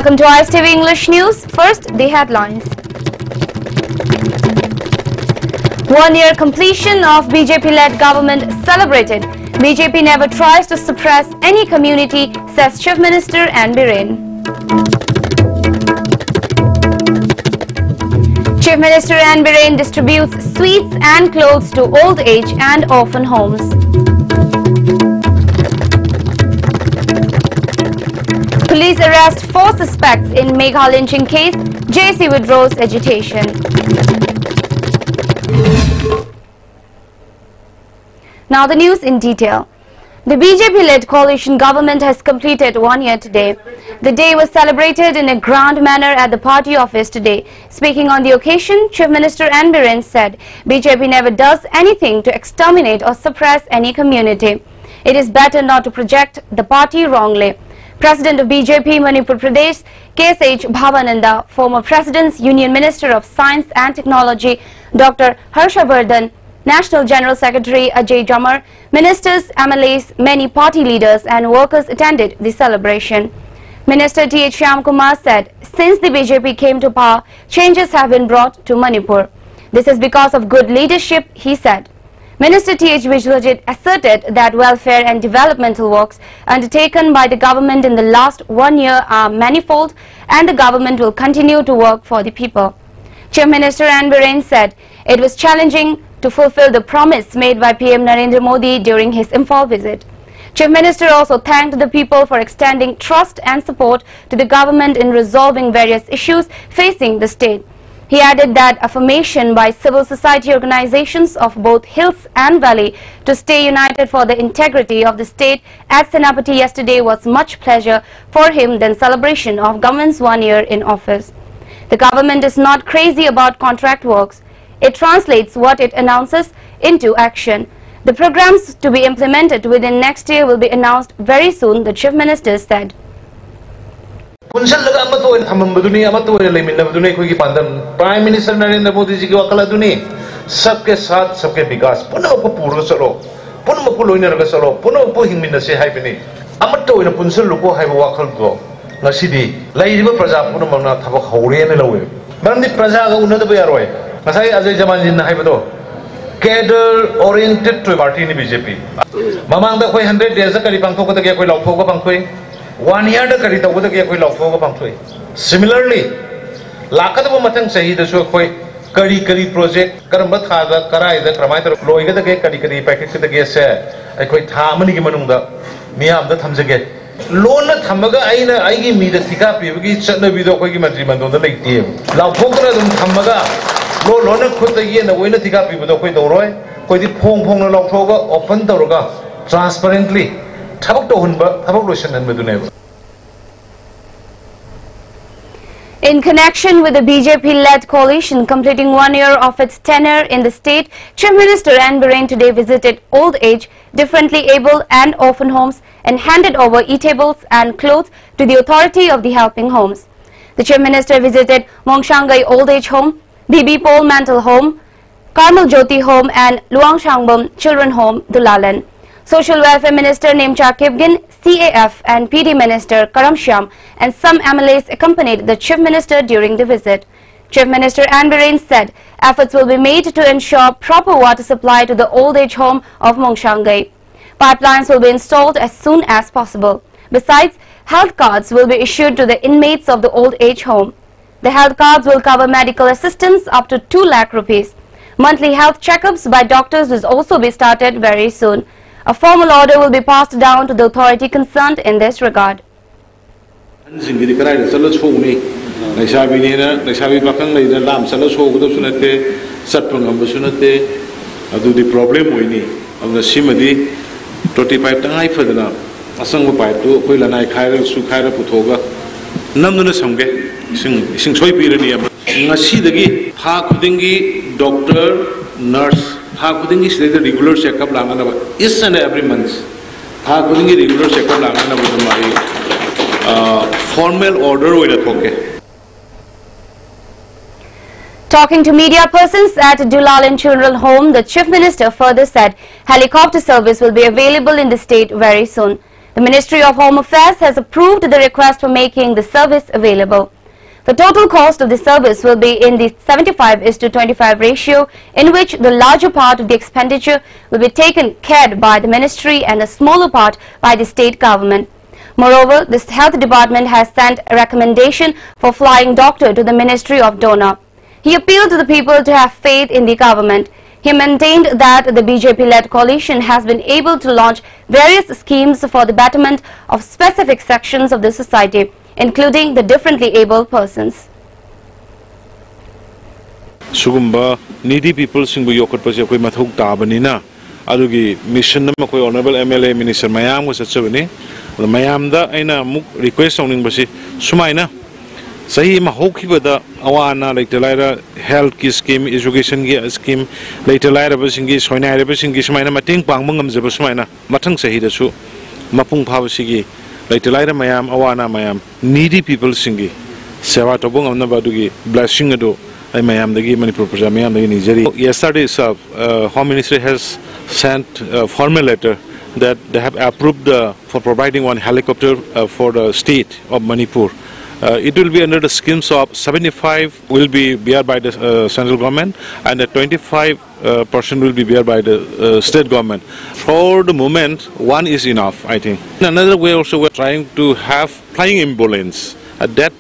Welcome to ISTV English News. First, the headlines. 1 year completion of BJP-led government celebrated. BJP never tries to suppress any community, says Chief Minister N. Biren. Chief Minister N. Biren distributes sweets and clothes to old age and orphan homes. Police arrest 4 suspects in Megha lynching case. JC withdraws agitation. Now the news in detail. The BJP-led coalition government has completed 1 year today. The day was celebrated in a grand manner at the party office today. Speaking on the occasion, Chief Minister N. Biren said BJP never does anything to exterminate or suppress any community. It is better not to project the party wrongly. President of BJP Manipur Pradesh, KSH Bhavananda, former President's Union Minister of Science and Technology, Dr. Harshavardhan, National General Secretary Ajay Jamar, ministers, MLAs, many party leaders and workers attended the celebration. Minister T.H. Shyamkumar said, since the BJP came to power, changes have been brought to Manipur. This is because of good leadership, he said. Minister T.H. Vijwajit asserted that welfare and developmental works undertaken by the government in the last 1 year are manifold and the government will continue to work for the people. Chief Minister N. Biren said it was challenging to fulfill the promise made by PM Narendra Modi during his Imphal visit. Chief Minister also thanked the people for extending trust and support to the government in resolving various issues facing the state. He added that affirmation by civil society organizations of both hills and valley to stay united for the integrity of the state at Senapati yesterday was much pleasure for him than celebration of government's 1 year in office. The government is not crazy about contract works. It translates what it announces into action. The programs to be implemented within next year will be announced very soon, the Chief Minister said. Prime Minister Narendra Modi ji ki wakala duni sabke saath sabke vikas puno ko puro chalo puno ko loina raga chalo puno ko hingmina se haibini amatta oina punsal luko haiba wakal do ngasidi lairiba praja puno mangna thabak haure ne lawe marandi praja ga unada ba yaroi ngasai Ajay Jaman jin na haibado cadre oriented to party ni BJP mamang da koi 100 days ka ri pangthok ko da koi laupho ko pangthoi 1 year da kari tawda ke koi laupho ko pangthoi similarly lakadaba matang sahi da so koi kari project karamba thaga karai da kramai tar loiga da ke kari package da ke se ai koi tha mani gi manung da miyam da thamjage loan na thamaga aina aigi mi da thika pibgi chatna bi do koi gi mantri mandon da leiti laupho ko dum thamaga loan na khut da gi na oina thika pi do koi doroi koi di phong na laupho ga open tawraga transparently thabak to hunba thabak lotion nan medune. In connection with the BJP-led coalition completing 1 year of its tenure in the state, Chief Minister N. Biren today visited old age, differently abled and orphan homes and handed over eatables and clothes to the authority of the helping homes. The Chief Minister visited Mongshangai Old Age Home, Bibi Pol Mantle Home, Karmal Jyoti Home and Luang Shangbum Children Home, Dulalan. Social Welfare Minister Nemcha Kipgin, CAF and PD Minister Karam Shyam and some MLAs accompanied the Chief Minister during the visit. Chief Minister N. Biren said efforts will be made to ensure proper water supply to the old age home of Mongshangai. Pipelines will be installed as soon as possible. Besides, health cards will be issued to the inmates of the old age home. The health cards will cover medical assistance up to 2 lakh rupees. Monthly health checkups by doctors will also be started very soon. A formal order will be passed down to the authority concerned in this regard. Doctor, nurse, regular checkup each and every month. Regular checkup formal order. Talking to media persons at Dulalan Children's Home, the Chief Minister further said helicopter service will be available in the state very soon. The Ministry of Home Affairs has approved the request for making the service available. The total cost of the service will be in the 75:25 ratio, in which the larger part of the expenditure will be taken care by the ministry and a smaller part by the state government. Moreover, the Health Department has sent a recommendation for flying doctor to the Ministry of Donor. He appealed to the people to have faith in the government. He maintained that the BJP-led coalition has been able to launch various schemes for the betterment of specific sections of the society, including the differently able persons. Sugumba needy people singbu yokot pasi akoi mathuk tabanina adugi mission nam akoi honorable MLA minister mayam ko satchabani mayam da aina muk request ongning basi sumaina sahi ma hokibada awana like the health ki scheme education ki scheme like the basingi soina basingi sumaina mating pangmangam jaba sumaina mathang sahi da su mapung phawsigi like the mayam awana mayam needy people singi sewa tobong amna badugi blessing ado I mayam dagi Manipur praja mayam dagi Nigeri. Yesterday Home Ministry has sent a formal letter that they have approved for providing one helicopter for the state of Manipur. It will be under the schemes of 75 will be bear by the central government and the 25% will be bear by the state government. For the moment, one is enough, I think. In another way also we're trying to have flying ambulance. That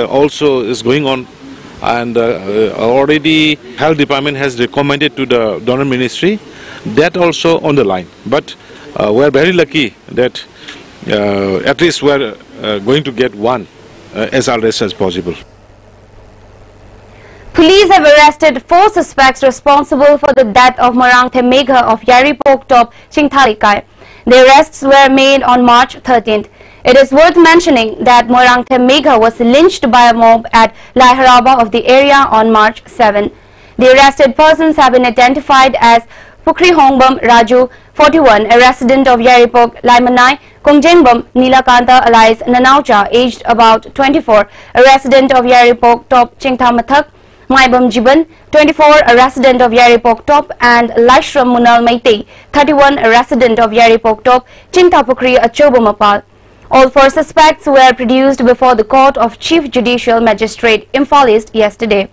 also is going on, and already Health Department has recommended to the Donor Ministry. That also on the line. But we're very lucky that at least we're going to get one as early as possible. Police have arrested 4 suspects responsible for the death of Morangthe Megha of Yaripok Top, Chingthalikai. The arrests were made on March 13th. It is worth mentioning that Morangthe Megha was lynched by a mob at Laiharaba of the area on March 7. The arrested persons have been identified as Pukri Hongbam Raju, 41, a resident of Yaripok, Laimanai, Kongjengbam Nilakanta alias Nanaucha, aged about 24, a resident of Yaripok Top, Chingthamathak, Maibam Jiban, 24, a resident of Yaripok Top, and Laishram Munal Maitei, 31, a resident of Yaripok Top, Chingthapukri Achobamapal. All 4 suspects were produced before the Court of Chief Judicial Magistrate Imphal East yesterday.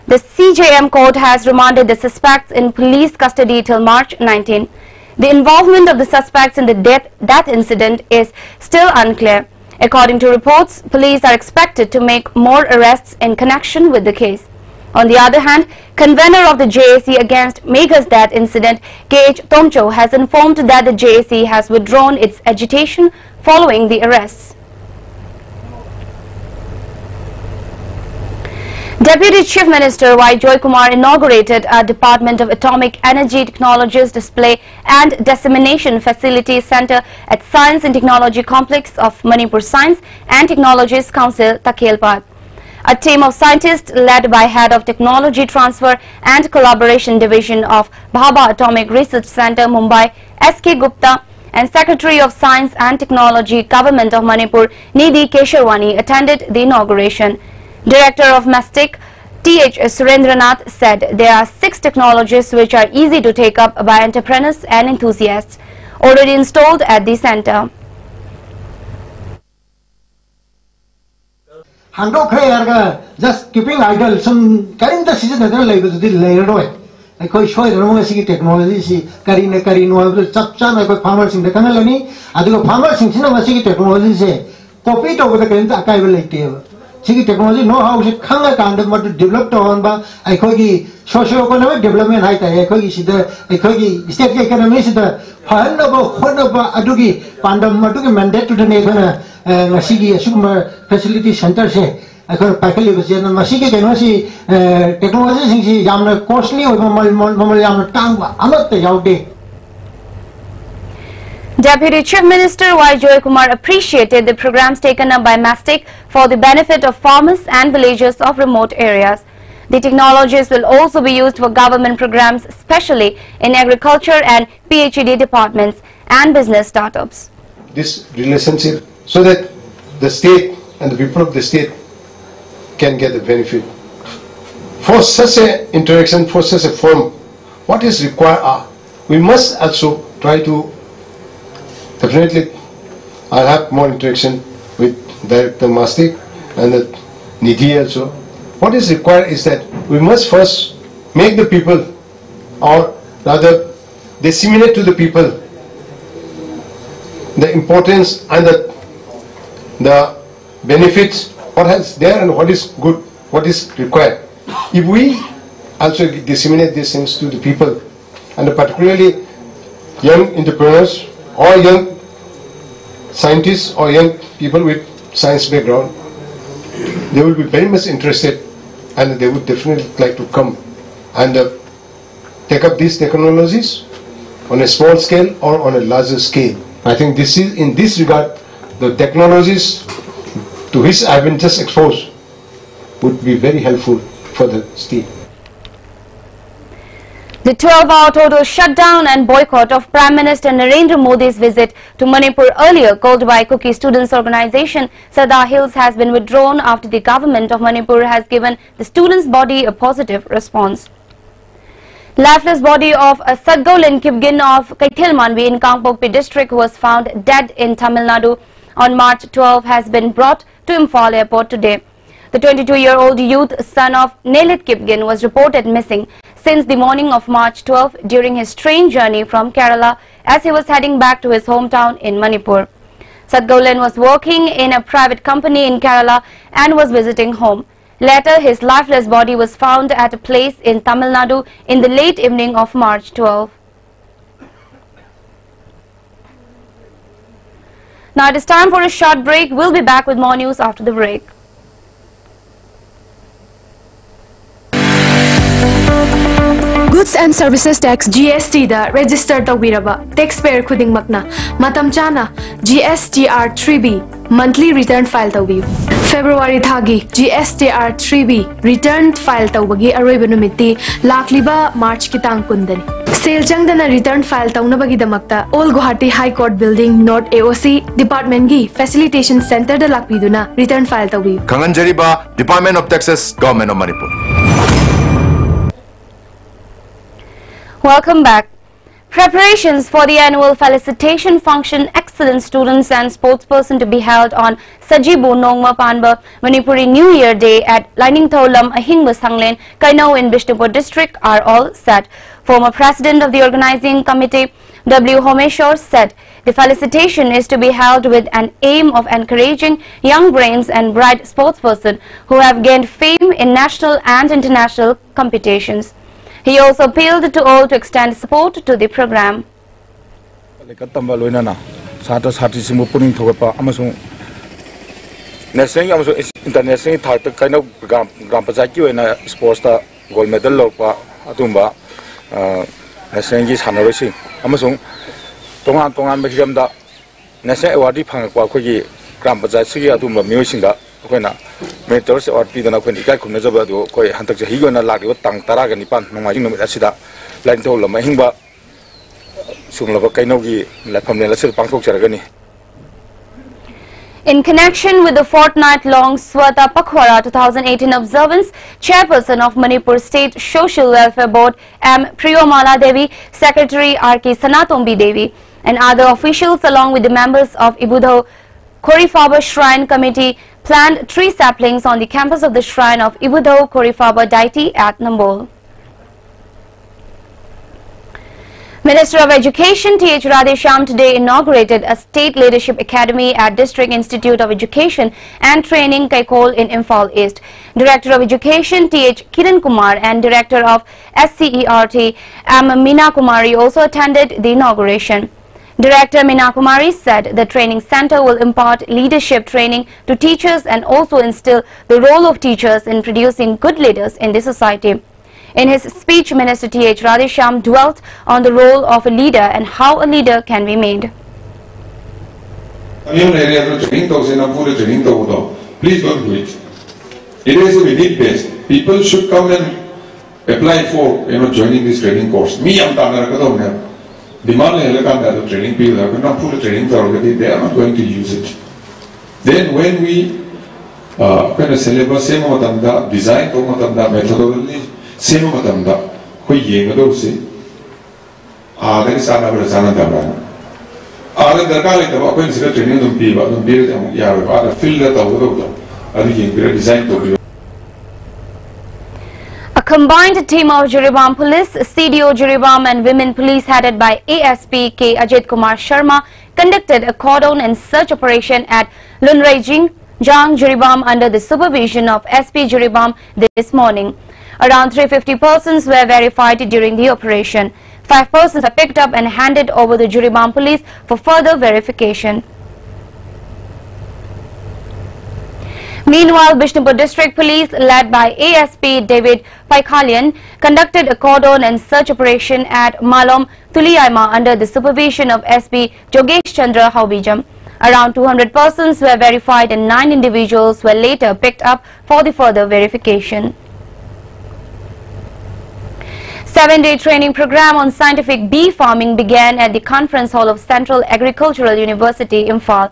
The CJM court has remanded the suspects in police custody till March 19. The involvement of the suspects in the death incident is still unclear. According to reports, police are expected to make more arrests in connection with the case. On the other hand, convener of the JAC against Megha's death incident, KH Tomcho, has informed that the JAC has withdrawn its agitation following the arrests. Deputy Chief Minister Y. Joy Kumar inaugurated a Department of Atomic Energy Technologies Display and Dissemination Facility Center at Science and Technology Complex of Manipur Science and Technologies Council, Takhelpad. A team of scientists led by Head of Technology Transfer and Collaboration Division of Bhabha Atomic Research Center, Mumbai, S.K. Gupta, and Secretary of Science and Technology, Government of Manipur, Nidhi Kesharwani, attended the inauguration. Director of MASTIC, T.H. Surendranath, said there are 6 technologies which are easy to take up by entrepreneurs and enthusiasts, already installed at the center. Just keeping idle, some carrying the season later. I call show the technology, carrying a carino, chapchan, farmers in the Kanalani, I do farmers in Sinamasi technology, copy over the Kakai technology know how she can't to develop on by socio-economic development. I the state economy is the Hanaba Adugi, Pandam Matuki mandate to the neighbor, Masigi, Summa Facility Center. I call Pakali was Masiki technology, Yamna costly or Mamayam Tanga, Amat the Yaudi. Deputy Chief Minister Y. Joy Kumar appreciated the programs taken up by MASTIC for the benefit of farmers and villagers of remote areas. The technologies will also be used for government programs, especially in agriculture and PhD departments and business startups. This relationship so that the state and the people of the state can get the benefit. For such an interaction, for such a forum, what is required we must also try to definitely I'll have more interaction with Director Mastic and the Nidhi also. What is required is that we must first make the people, or rather disseminate to the people, the importance and the benefits, what is there and what is good, what is required. If we also disseminate these things to the people, and particularly young entrepreneurs or young scientists or young people with science background, they will be very much interested and they would definitely like to come and take up these technologies on a small scale or on a larger scale. I think this is, in this regard, the technologies to which I have been just exposed would be very helpful for the state. The 12-hour total shutdown and boycott of Prime Minister Narendra Modi's visit to Manipur earlier called by Kuki Students Organisation Sada Hills has been withdrawn after the government of Manipur has given the students' body a positive response. Lifeless body of Sadgaulin Kipgin of Kaithilmanvi in Kangpokpi district who was found dead in Tamil Nadu on March 12 has been brought to Imphal airport today. The 22-year-old youth, son of Nelit Kipgin, was reported missing since the morning of March 12 during his train journey from Kerala as he was heading back to his hometown in Manipur. Sadgaulin was working in a private company in Kerala and was visiting home. Later, his lifeless body was found at a place in Tamil Nadu in the late evening of March 12. Now it is time for a short break. We'll be back with more news after the break. Goods and Services Tax GST da register tawiraba taxpayer khuding makna matam chana GSTR 3B monthly return file tawi February thagi GSTR 3B return file tawagi aroiba numiti lakliba March kitang kundani sale changdana return file tawnabagi damakta All Guwahati High Court Building North AOC Department gi Facilitation Center da lakpiduna return file tawi Kanganjariba Department of Taxes Government of Manipur. Welcome back. Preparations for the annual felicitation function Excellent Students and Sportsperson to be held on Sajibu Nongma Panba Manipuri New Year Day at Lining Tholam Ahingba Sanglen Kainau in Bishnupur district are all set. Former President of the Organizing Committee W. Homeshwar said the felicitation is to be held with an aim of encouraging young brains and bright sportsperson who have gained fame in national and international competitions. He also appealed to all to extend support to the program. International kind of Gram sports gold medal lopa atumba national Hanover Amazon Tongan Tongan Beckham da National Award Pang Gram Pazaki Atumba music when mentors or Pidana when the guy could never do quite Hunter Higona like what Tang Taragani Pan, no Majino Asida, Lantola Mahimba Sumlava Kainogi, La Pamela Pangko Charagani. In connection with the fortnight-long Swata Pakhwara 2018 observance, Chairperson of Manipur State Social Welfare Board M. Priyomala Devi, Secretary R.K. Sanatombi Devi, and other officials along with the members of Ibudho Korifaba Shrine Committee planned tree saplings on the campus of the shrine of Ibudho Korifaba deity at Nambol. Minister of Education T.H. Radheshyam today inaugurated a State Leadership Academy at District Institute of Education and Training Kaikol in Imphal East. Director of Education T.H. Kiran Kumar and Director of SCERT M. Meena Kumari also attended the inauguration. Director Meena Kumari said the training center will impart leadership training to teachers and also instill the role of teachers in producing good leaders in the society. In his speech, Minister T.H. Radheshyam dwelt on the role of a leader and how a leader can be made. Please don't do it. It is a need-based. People should come and apply for joining this training course. Me, I'm the training people are not put a training they are not going to use it. Then when we kind of syllabus design methodology same that is another Ada darkar itu apa yang sudah training dumpi, dumpi itu yang ya, ada field atau apa, ada yang design tu. A combined team of Jiribam Police, CDO Jiribam and Women Police headed by ASP K. Ajit Kumar Sharma conducted a cordon and search operation at Lunraijing, Jang Jiribam under the supervision of SP Jiribam this morning. Around 350 persons were verified during the operation. 5 persons are picked up and handed over to Jiribam Police for further verification. Meanwhile, Bishnupur District Police, led by ASP David Paikhalian, conducted a cordon and search operation at Malom Tuliaima under the supervision of SP Jogesh Chandra Haubijam. Around 200 persons were verified and 9 individuals were later picked up for the further verification. 7-day training program on scientific bee farming began at the conference hall of Central Agricultural University, Imphal.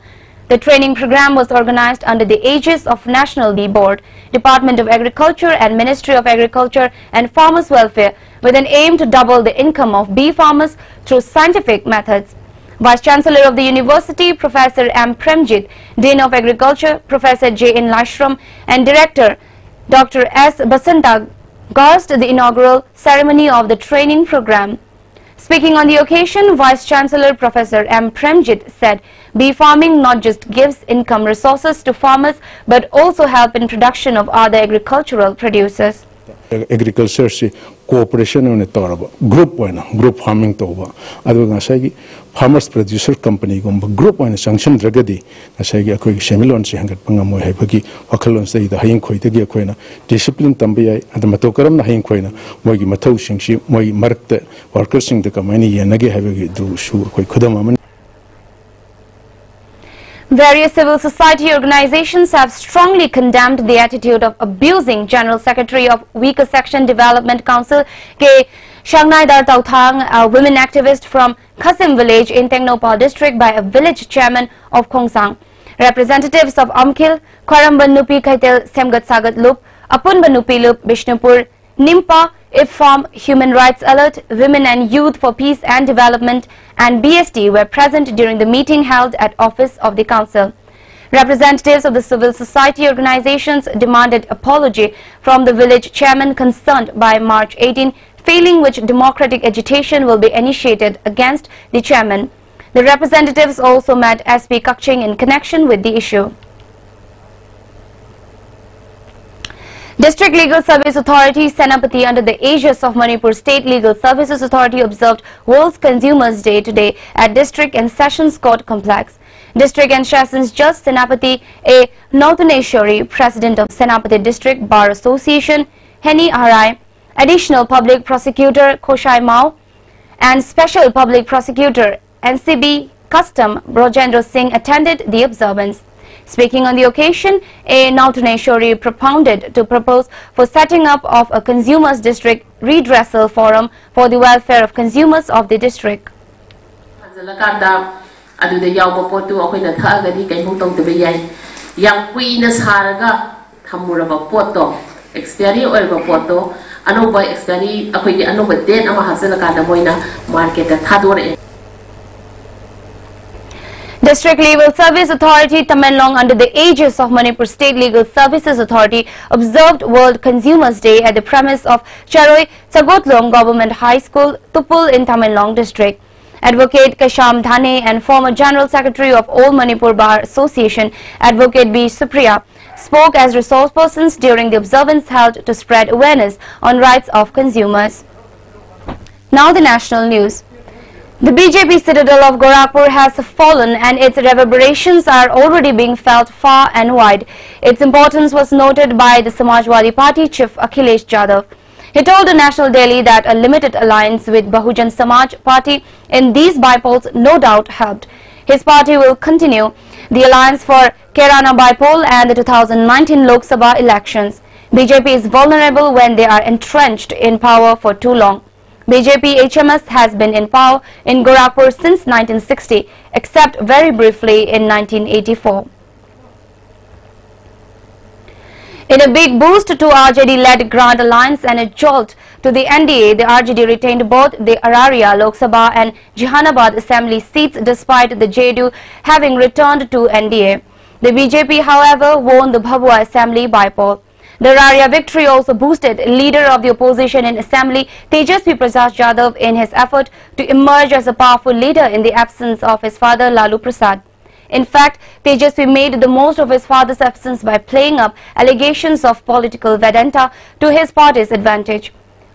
The training program was organized under the aegis of National Bee Board, Department of Agriculture and Ministry of Agriculture and Farmers Welfare, with an aim to double the income of bee farmers through scientific methods. Vice Chancellor of the University, Professor M. Premjit, Dean of Agriculture, Professor J. N. Lashram, and Director Dr. S. Basanta graced the inaugural ceremony of the training program. Speaking on the occasion, Vice Chancellor Professor M. Premjit said, bee farming not just gives income resources to farmers but also help in production of other agricultural producers. Agriculture si cooperation on toraba group farming toba adu ngasai farmers producer company gomba group on sanction dragadi ngasai akoi semilon si hangat pangamoi haibagi wakhalon sei da haing khoi tagi akoina discipline tambiyai adamato karam na haing khoina moigi mathau singsi moi marakta workers sing da kamani yanage haibagi du shu koi khudam. Various civil society organizations have strongly condemned the attitude of abusing General Secretary of Weaker Section Development Council K. Shangnai Dar Tauthang, a women activist from Khasim village in Tengnopa district, by a village chairman of Khongsang. Representatives of Amkhil, Kwaramban Nupi Kaitel Semgat Sagat Loop, Apunban Nupi Loop, Bishnupur, Nimpa, IFFARM, Human Rights Alert, Women and Youth for Peace and Development and BST were present during the meeting held at office of the council. Representatives of the civil society organizations demanded apology from the village chairman concerned by March 18, failing which democratic agitation will be initiated against the chairman. The representatives also met SP Kakching in connection with the issue. District Legal Service Authority, Senapati, under the aegis of Manipur State Legal Services Authority, observed World Consumers Day today at District and Sessions Court Complex. District and Sessions Judge Senapati A. Nautaneshwari, President of Senapati District Bar Association, Heni Harai, Additional Public Prosecutor Koshai Mao, and Special Public Prosecutor NCB Custom Brojendra Singh attended the observance. Speaking on the occasion, A. Nautaneshwari propounded to propose for setting up of a Consumers District Redressal Forum for the welfare of consumers of the district. District Legal Service Authority, Tamenlong, under the aegis of Manipur State Legal Services Authority, observed World Consumers Day at the premise of Charoi Sagotlong Government High School, Tupul in Tamenlong District. Advocate Kasham Dhane and former General Secretary of All Manipur Bar Association, Advocate B. Supriya, spoke as resource persons during the observance held to spread awareness on rights of consumers. Now the national news. The BJP citadel of Gorakhpur has fallen and its reverberations are already being felt far and wide. Its importance was noted by the Samajwadi Party chief Akhilesh Jadhav. He told the National Daily that a limited alliance with Bahujan Samaj Party in these bypolls no doubt helped. His party will continue the alliance for Kerana bypoll and the 2019 Lok Sabha elections. BJP is vulnerable when they are entrenched in power for too long. BJP HMS has been in power in Gorakhpur since 1960, except very briefly in 1984. In a big boost to RJD-led Grand Alliance and a jolt to the NDA, the RJD retained both the Araria, Lok Sabha and Jehanabad Assembly seats despite the JDU having returned to NDA. The BJP, however, won the Bhabua Assembly by poll. The Araria victory also boosted leader of the opposition in Assembly, Tejasvi Prasad Yadav, in his effort to emerge as a powerful leader in the absence of his father Lalu Prasad. In fact, Tejasvi made the most of his father's absence by playing up allegations of political vendetta to his party's advantage.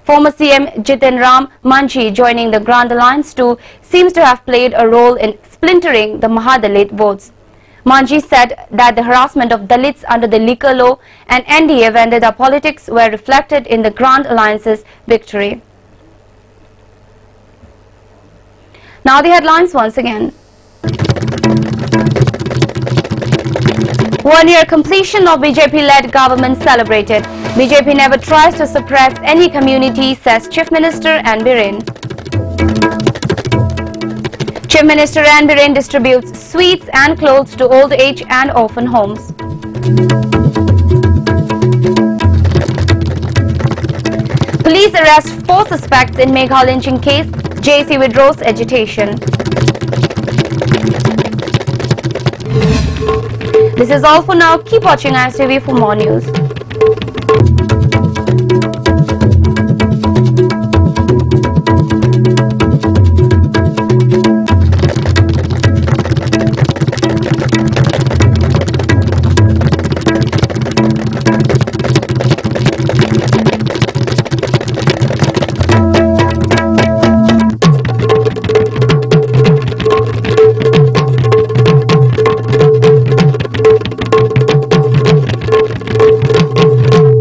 Former CM Jitin Ram Manchi joining the Grand Alliance too seems to have played a role in splintering the Mahadalit votes. Manchi said that the harassment of Dalits under the liquor law and NDA vendetta politics were reflected in the Grand Alliance's victory. Now the headlines once again. 1 year completion of BJP-led government celebrated. BJP never tries to suppress any community, says Chief Minister N. Biren. Chief Minister N. Biren distributes sweets and clothes to old age and orphan homes. Police arrest 4 suspects in Megha lynching case. JC withdraws agitation. This is all for now. Keep watching ISTV for more news.